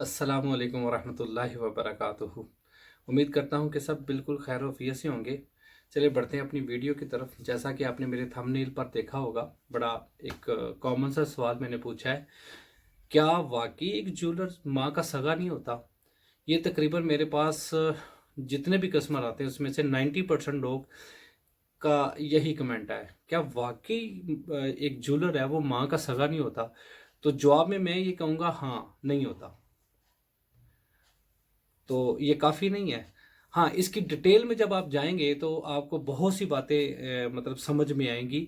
السلام علیکم ورحمۃ اللہ وبرکاتہ۔ امید کرتا ہوں کہ سب بالکل خیر و عافیت سے ہوں گے۔ چلے بڑھتے ہیں اپنی ویڈیو کی طرف۔ جیسا کہ آپ نے میرے تھمبنیل پر دیکھا ہوگا، بڑا ایک کامن سا سوال میں نے پوچھا ہے، کیا واقعی ایک جولر ماں کا سگا نہیں ہوتا؟ یہ تقریباً میرے پاس جتنے بھی کسٹمر آتے ہیں اس میں سے 90% لوگ کا یہی کمنٹ ہے، کیا واقعی ایک جولر ہے وہ ماں کا سگا نہیں ہوتا؟ تو جواب میں یہ کہوں گا، ہاں، نہیں ہوتا۔ تو یہ کافی نہیں ہے۔ ہاں، اس کی ڈیٹیل میں جب آپ جائیں گے تو آپ کو بہت سی باتیں مطلب سمجھ میں آئیں گی،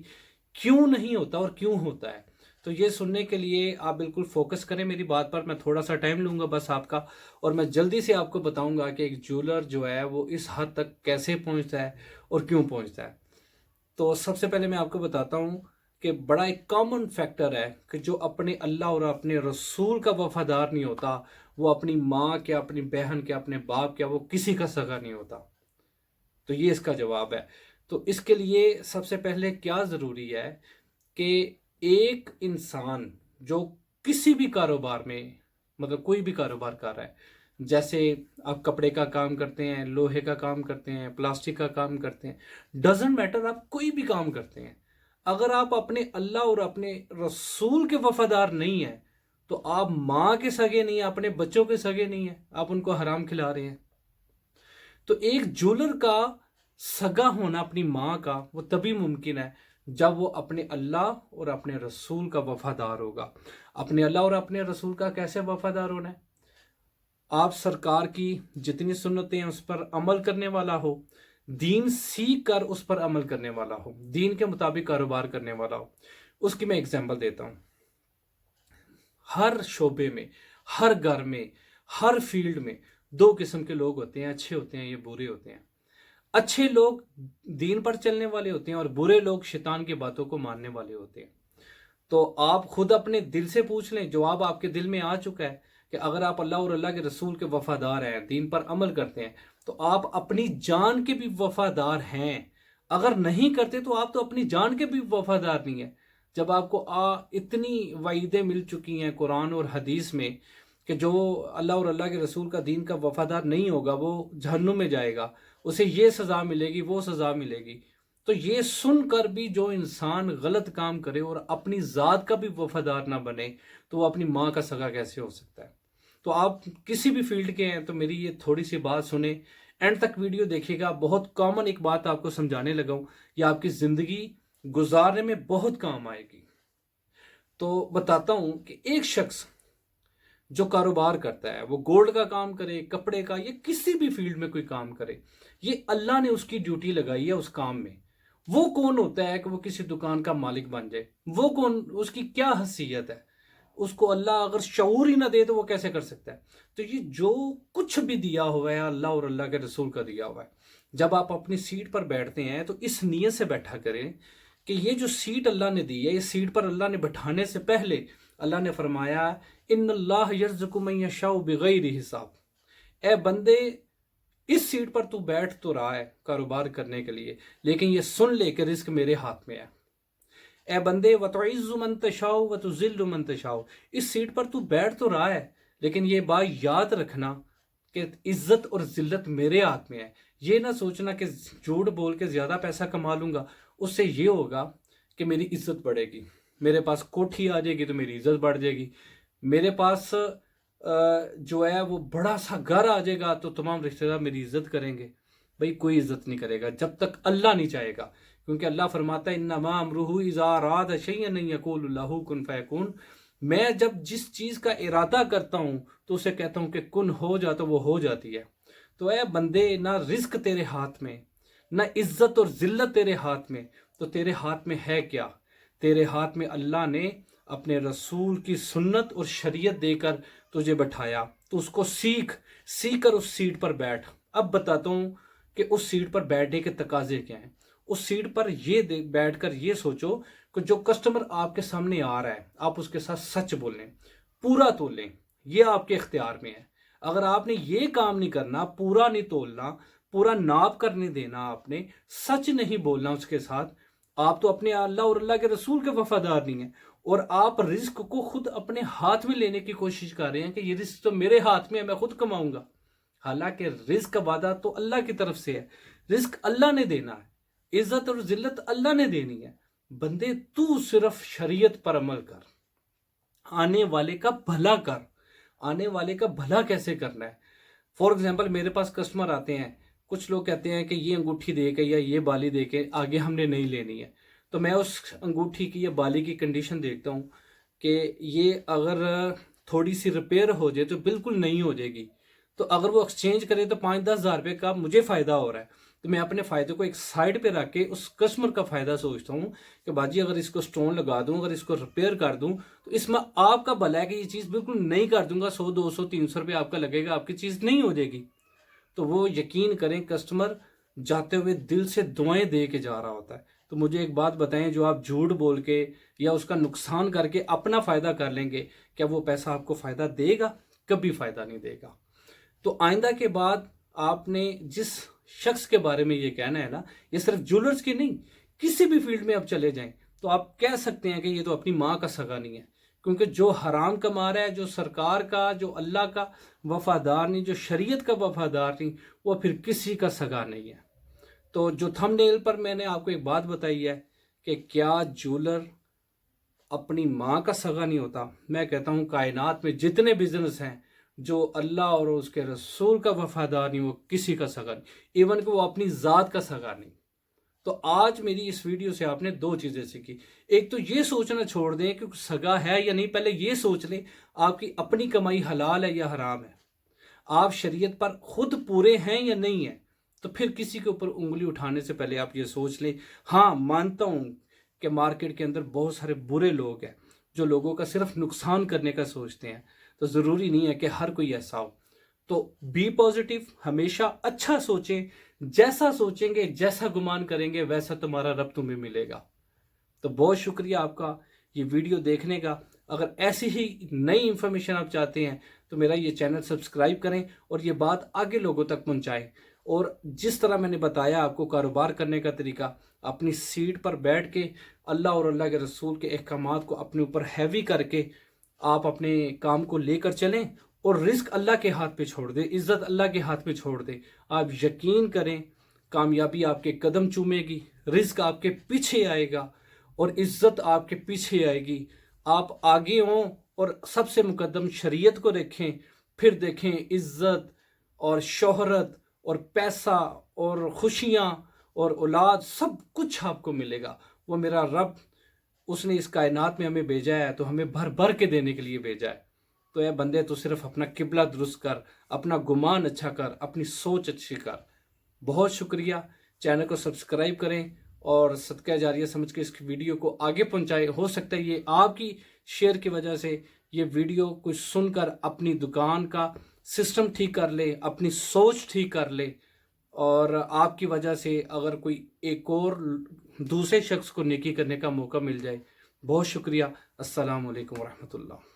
کیوں نہیں ہوتا اور کیوں ہوتا ہے۔ تو یہ سننے کے لیے آپ بالکل فوکس کریں میری بات پر۔ میں تھوڑا سا ٹائم لوں گا بس آپ کا، اور میں جلدی سے آپ کو بتاؤں گا کہ ایک جولر جو ہے وہ اس حد تک کیسے پہنچتا ہے اور کیوں پہنچتا ہے۔ تو سب سے پہلے میں آپ کو بتاتا ہوں کہ بڑا ایک کامن فیکٹر ہے کہ جو اپنے اللہ اور اپنے رسول کا وفادار نہیں ہوتا، وہ اپنی ماں کیا، اپنی بہن کیا، اپنے باپ کیا، وہ کسی کا سگا نہیں ہوتا۔ تو یہ اس کا جواب ہے۔ تو اس کے لیے سب سے پہلے کیا ضروری ہے کہ ایک انسان جو کسی بھی کاروبار میں، مطلب کوئی بھی کاروبار کر رہا ہے، جیسے آپ کپڑے کا کام کرتے ہیں، لوہے کا کام کرتے ہیں، پلاسٹک کا کام کرتے ہیں، ڈزنٹ میٹر، آپ کوئی بھی کام کرتے ہیں، اگر آپ اپنے اللہ اور اپنے رسول کے وفادار نہیں ہیں تو آپ ماں کے سگے نہیں ہیں، اپنے بچوں کے سگے نہیں ہیں، آپ ان کو حرام کھلا رہے ہیں۔ تو ایک جولر کا سگا ہونا اپنی ماں کا وہ تبھی ممکن ہے جب وہ اپنے اللہ اور اپنے رسول کا وفادار ہوگا۔ اپنے اللہ اور اپنے رسول کا کیسے وفادار ہونا ہے؟ آپ سرکار کی جتنی سنتیں ہیں اس پر عمل کرنے والا ہو، دین سیکھ کر اس پر عمل کرنے والا ہو، دین کے مطابق کاروبار کرنے والا ہو۔ اس کی میں اگزامپل دیتا ہوں۔ ہر شعبے میں، ہر گھر میں، ہر فیلڈ میں دو قسم کے لوگ ہوتے ہیں، اچھے ہوتے ہیں یا برے ہوتے ہیں۔ اچھے لوگ دین پر چلنے والے ہوتے ہیں اور برے لوگ شیطان کی باتوں کو ماننے والے ہوتے ہیں۔ تو آپ خود اپنے دل سے پوچھ لیں، جواب آپ کے دل میں آ چکا ہے کہ اگر آپ اللہ اور اللہ کے رسول کے وفادار ہیں، دین پر عمل کرتے ہیں، تو آپ اپنی جان کے بھی وفادار ہیں۔ اگر نہیں کرتے تو آپ تو اپنی جان کے بھی وفادار نہیں ہیں۔ جب آپ کو اتنی وعیدیں مل چکی ہیں قرآن اور حدیث میں کہ جو اللہ اور اللہ کے رسول کا دین کا وفادار نہیں ہوگا وہ جہنم میں جائے گا، اسے یہ سزا ملے گی، وہ سزا ملے گی، تو یہ سن کر بھی جو انسان غلط کام کرے اور اپنی ذات کا بھی وفادار نہ بنے تو وہ اپنی ماں کا سگا کیسے ہو سکتا ہے؟ تو آپ کسی بھی فیلڈ کے ہیں تو میری یہ تھوڑی سی بات سنیں، اینڈ تک ویڈیو دیکھیے گا۔ بہت کامن ایک بات آپ کو سمجھانے لگا ہوں، یہ آپ کی زندگی گزارنے میں بہت کام آئے گی۔ تو بتاتا ہوں کہ ایک شخص جو کاروبار کرتا ہے، وہ گولڈ کا کام کرے، کپڑے کا، یا کسی بھی فیلڈ میں کوئی کام کرے، یہ اللہ نے اس کی ڈیوٹی لگائی ہے اس کام میں۔ وہ کون ہوتا ہے کہ وہ کسی دکان کا مالک بن جائے؟ وہ کون، اس کی کیا حیثیت ہے؟ اس کو اللہ اگر شعور ہی نہ دے تو وہ کیسے کر سکتا ہے؟ تو یہ جو کچھ بھی دیا ہوا ہے اللہ اور اللہ کے رسول کا دیا ہوا ہے۔ جب آپ اپنی سیٹ پر بیٹھتے ہیں تو اس نیت سے بیٹھا کریں کہ یہ جو سیٹ اللہ نے دی ہے، اس سیٹ پر اللہ نے بٹھانے سے پہلے اللہ نے فرمایا، ان اللہ یرزق من یشاء بغیر حساب۔ اے بندے، اس سیٹ پر تو بیٹھ تو رہا ہے کاروبار کرنے کے لیے، لیکن یہ سن لے کہ رزق میرے ہاتھ میں ہے۔ اے بندے، وَتُعِزُّ مَن تَشَاءُ وَتُذِلُّ مَن تَشَاءُ، اس سیٹ پر تو بیٹھ تو رہا ہے، لیکن یہ بات یاد رکھنا کہ عزت اور ذلت میرے ہاتھ میں ہے۔ یہ نہ سوچنا کہ جھوٹ بول کے زیادہ پیسہ کما لوں گا، اس سے یہ ہوگا کہ میری عزت بڑھے گی، میرے پاس کوٹھی آ جائے گی تو میری عزت بڑھ جائے گی، میرے پاس جو ہے وہ بڑا سا گھر آ جائے گا تو تمام رشتہ دار میری عزت کریں گے۔ بھئی کوئی عزت نہیں کرے گا جب تک اللہ نہیں چاہے گا، کیونکہ اللہ فرماتا ہے انما امرہ اذا اراد شیئا ان یقول له کن فیکون۔ میں جب جس چیز کا ارادہ کرتا ہوں تو اسے کہتا ہوں کہ کن ہو جا تو وہ ہو جاتی ہے۔ تو اے بندے، نہ رزق تیرے ہاتھ میں، نہ عزت اور ذلت تیرے ہاتھ میں، تو تیرے ہاتھ میں ہے کیا؟ تیرے ہاتھ میں اللہ نے اپنے رسول کی سنت اور شریعت دے کر تجھے بٹھایا، تو اس کو سیکھ کر اس سیٹ پر بیٹھ۔ اب بتاتا ہوں کہ اس سیٹ پر بیٹھنے کے تقاضے کیا ہیں۔ اس سیٹ پر بیٹھ کر یہ سوچو کہ جو کسٹمر آپ کے سامنے آ رہا ہے آپ اس کے ساتھ سچ بولیں، پورا تولیں، یہ آپ کے اختیار میں ہے۔ اگر آپ نے یہ کام نہیں کرنا، پورا نہیں تولنا، پورا ناپ کرنے دینا، آپ نے سچ نہیں بولنا اس کے ساتھ، آپ تو اپنے اللہ اور اللہ کے رسول کے وفادار نہیں ہیں۔ اور آپ رزق کو خود اپنے ہاتھ میں لینے کی کوشش کر رہے ہیں کہ یہ رزق تو میرے ہاتھ میں ہے، میں خود کماؤں گا۔ حالانکہ رزق کا وعدہ تو اللہ کی طرف سے ہے، رزق اللہ نے دینا ہے، عزت اور ذلت اللہ نے دینی ہے۔ بندے تو صرف شریعت پر عمل کر، آنے والے کا بھلا کر۔ آنے والے کا بھلا کیسے کرنا ہے؟ فار ایگزامپل میرے پاس کسٹمر آتے ہیں، کچھ لوگ کہتے ہیں کہ یہ انگوٹھی دے کے یا یہ بالی دے کے آگے ہم نے نہیں لینی ہے، تو میں اس انگوٹھی کی یا بالی کی کنڈیشن دیکھتا ہوں کہ یہ اگر تھوڑی سی ریپیئر ہو جائے تو بالکل نہیں ہو جائے گی، تو اگر وہ ایکسچینج کرے تو 5-10 ہزار روپے کا مجھے فائدہ ہو رہا ہے، تو میں اپنے فائدے کو ایک سائڈ پہ رکھ کے اس کسٹمر کا فائدہ سوچتا ہوں کہ باجی اگر اس کو سٹون لگا دوں، اگر اس کو ریپیئر کر دوں تو اس میں آپ کا بھلا ہے کہ یہ چیز بالکل نہیں کر دوں گا، 100-200-300 روپے آپ کا لگے گا، آپ کی چیز نہیں ہو جائے گی۔ تو وہ یقین کریں کسٹمر جاتے ہوئے دل سے دعائیں دے کے جا رہا ہوتا ہے۔ تو مجھے ایک بات بتائیں، جو آپ جھوٹ بول کے یا اس کا نقصان کر کے اپنا فائدہ کر لیں گے، کیا وہ پیسہ آپ کو فائدہ دے گا؟ کبھی فائدہ نہیں دے گا۔ تو آئندہ کے بعد آپ نے جس شخص کے بارے میں یہ کہنا ہے نا، یہ صرف جولرز کی نہیں، کسی بھی فیلڈ میں آپ چلے جائیں تو آپ کہہ سکتے ہیں کہ یہ تو اپنی ماں کا سگا نہیں ہے، کیونکہ جو حرام کما رہا ہے، جو سرکار کا، جو اللہ کا وفادار نہیں، جو شریعت کا وفادار نہیں، وہ پھر کسی کا سگا نہیں ہے۔ تو جو تھم نیل پر میں نے آپ کو ایک بات بتائی ہے کہ کیا جولر اپنی ماں کا سگا نہیں ہوتا؟ میں کہتا ہوں کائنات میں جتنے بزنس ہیں جو اللہ اور اس کے رسول کا وفادار نہیں، وہ کسی کا سگا نہیں، ایون کہ وہ اپنی ذات کا سگا نہیں۔ تو آج میری اس ویڈیو سے آپ نے 2 چیزیں سیکھی۔ ایک تو یہ سوچنا چھوڑ دیں کہ سگا ہے یا نہیں، پہلے یہ سوچ لیں آپ کی اپنی کمائی حلال ہے یا حرام ہے، آپ شریعت پر خود پورے ہیں یا نہیں ہیں۔ تو پھر کسی کے اوپر انگلی اٹھانے سے پہلے آپ یہ سوچ لیں۔ ہاں مانتا ہوں کہ مارکیٹ کے اندر بہت سارے برے لوگ ہیں جو لوگوں کا صرف نقصان کرنے کا سوچتے ہیں، تو ضروری نہیں ہے کہ ہر کوئی ایسا ہو۔ تو بی پازیٹیو، ہمیشہ اچھا سوچیں، جیسا سوچیں گے، جیسا گمان کریں گے، ویسا تمہارا رب تمہیں ملے گا۔ تو بہت شکریہ آپ کا یہ ویڈیو دیکھنے کا۔ اگر ایسی ہی نئی انفارمیشن آپ چاہتے ہیں تو میرا یہ چینل سبسکرائب کریں اور یہ بات آگے لوگوں تک پہنچائیں۔ اور جس طرح میں نے بتایا آپ کو کاروبار کرنے کا طریقہ، اپنی سیٹ پر بیٹھ کے اللہ اور اللہ کے رسول کے احکامات کو اپنے اوپر ہیوی کر کے آپ اپنے کام کو لے کر چلیں، اور رزق اللہ کے ہاتھ پہ چھوڑ دیں، عزت اللہ کے ہاتھ پہ چھوڑ دیں۔ آپ یقین کریں کامیابی آپ کے قدم چومے گی، رزق آپ کے پیچھے آئے گا اور عزت آپ کے پیچھے آئے گی۔ آپ آگے ہوں اور سب سے مقدم شریعت کو دیکھیں، پھر دیکھیں عزت اور شہرت اور پیسہ اور خوشیاں اور اولاد، سب کچھ آپ کو ملے گا۔ وہ میرا رب، اس نے اس کائنات میں ہمیں بھیجا ہے تو ہمیں بھر بھر کے دینے کے لیے بھیجا ہے۔ تو اے بندے، تو صرف اپنا قبلہ درست کر، اپنا گمان اچھا کر، اپنی سوچ اچھی کر۔ بہت شکریہ، چینل کو سبسکرائب کریں اور صدقہ جاریہ سمجھ کے اس کی ویڈیو کو آگے پہنچائیں۔ ہو سکتا ہے یہ آپ کی شیئر کی وجہ سے یہ ویڈیو کچھ سن کر اپنی دکان کا سسٹم ٹھیک کر لے، اپنی سوچ ٹھیک کر لے، اور آپ کی وجہ سے اگر کوئی ایک اور دوسرے شخص کو نیکی کرنے کا موقع مل جائے۔ بہت شکریہ۔ السلام علیکم ورحمۃ اللہ۔